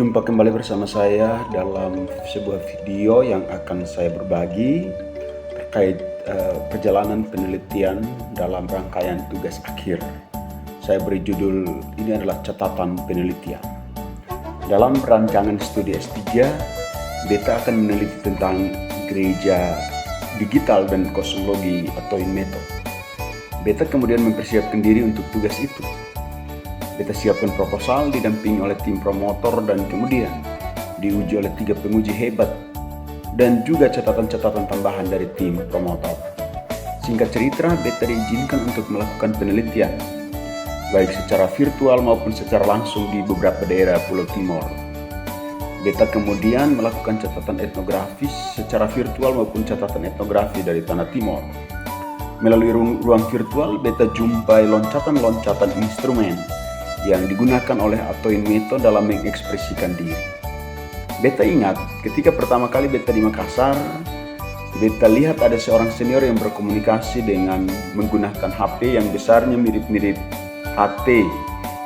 Jumpa kembali bersama saya dalam sebuah video yang akan saya berbagi terkait perjalanan penelitian dalam rangkaian tugas akhir. Saya beri judul ini adalah catatan penelitian. Dalam rancangan studi S3, Beta akan meneliti tentang gereja digital dan kosmologi atau method. Beta kemudian mempersiapkan diri untuk tugas itu. Beta siapkan proposal didampingi oleh tim promotor dan kemudian diuji oleh 3 penguji hebat dan juga catatan-catatan tambahan dari tim promotor. Singkat cerita, Beta diizinkan untuk melakukan penelitian baik secara virtual maupun secara langsung di beberapa daerah Pulau Timor. Beta kemudian melakukan catatan etnografis secara virtual maupun catatan etnografi dari Tanah Timor. Melalui ruang virtual, Beta jumpai loncatan-loncatan instrumen yang digunakan oleh Atoin Meto dalam mengekspresikan diri. Beta ingat ketika pertama kali Beta di Makassar, Beta lihat ada seorang senior yang berkomunikasi dengan menggunakan HP yang besarnya mirip-mirip HT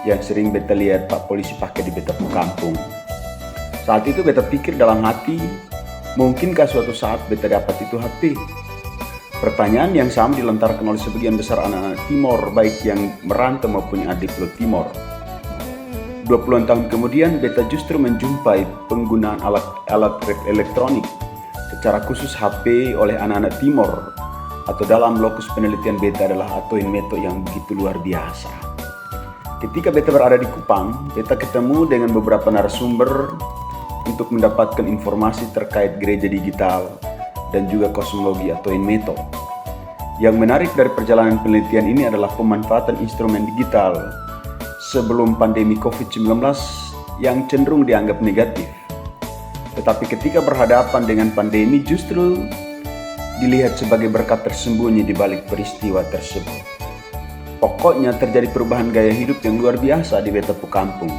yang sering Beta lihat Pak Polisi pakai di Beta kampung. Saat itu Beta pikir dalam hati, mungkinkah suatu saat Beta dapat itu HP? Pertanyaan yang sama dilontarkan oleh sebagian besar anak-anak Timor, baik yang merantau maupun yang ada di Pulau Timor. 20-an tahun kemudian, Beta justru menjumpai penggunaan alat elektronik, secara khusus HP oleh anak-anak Timor, atau dalam lokus penelitian Beta adalah Atoin Meto yang begitu luar biasa. Ketika Beta berada di Kupang, Beta ketemu dengan beberapa narasumber untuk mendapatkan informasi terkait gereja digital dan juga kosmologi Atoin Meto. Yang menarik dari perjalanan penelitian ini adalah pemanfaatan instrumen digital sebelum pandemi COVID-19 yang cenderung dianggap negatif. Tetapi ketika berhadapan dengan pandemi justru dilihat sebagai berkat tersembunyi di balik peristiwa tersebut. Pokoknya terjadi perubahan gaya hidup yang luar biasa di Beta kampung.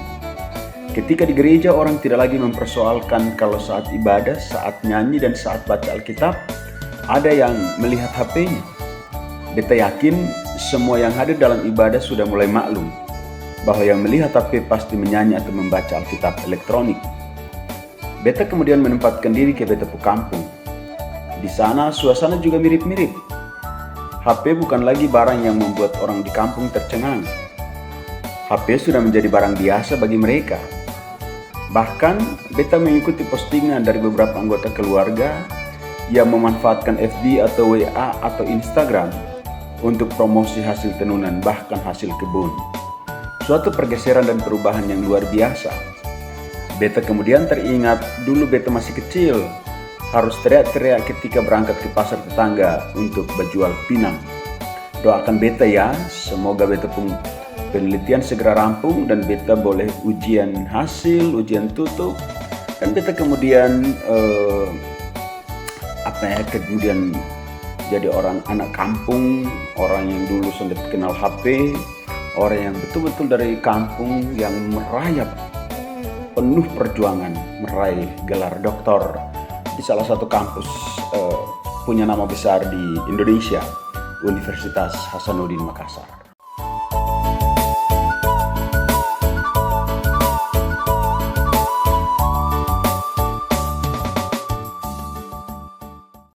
Ketika di gereja orang tidak lagi mempersoalkan kalau saat ibadah, saat nyanyi, dan saat baca Alkitab ada yang melihat HP-nya. Beta yakin semua yang hadir dalam ibadah sudah mulai maklum bahwa yang melihat HP pasti menyanyi atau membaca Alkitab elektronik. Beta kemudian menempatkan diri ke Beta kampung. Di sana suasana juga mirip-mirip. HP bukan lagi barang yang membuat orang di kampung tercengang. HP sudah menjadi barang biasa bagi mereka. Bahkan Beta mengikuti postingan dari beberapa anggota keluarga yang memanfaatkan FB atau WA atau Instagram untuk promosi hasil tenunan, bahkan hasil kebun. Suatu pergeseran dan perubahan yang luar biasa. Beta kemudian teringat dulu Beta masih kecil, harus teriak-teriak ketika berangkat ke pasar tetangga untuk berjual pinang. Doakan Beta ya, semoga Beta penelitian segera rampung dan Beta boleh ujian hasil, ujian tutup, dan Beta kemudian kemudian jadi orang anak kampung, orang yang dulu sudah kenal HP, orang yang betul-betul dari kampung yang merayap penuh perjuangan meraih gelar doktor di salah satu kampus punya nama besar di Indonesia, Universitas Hasanuddin Makassar.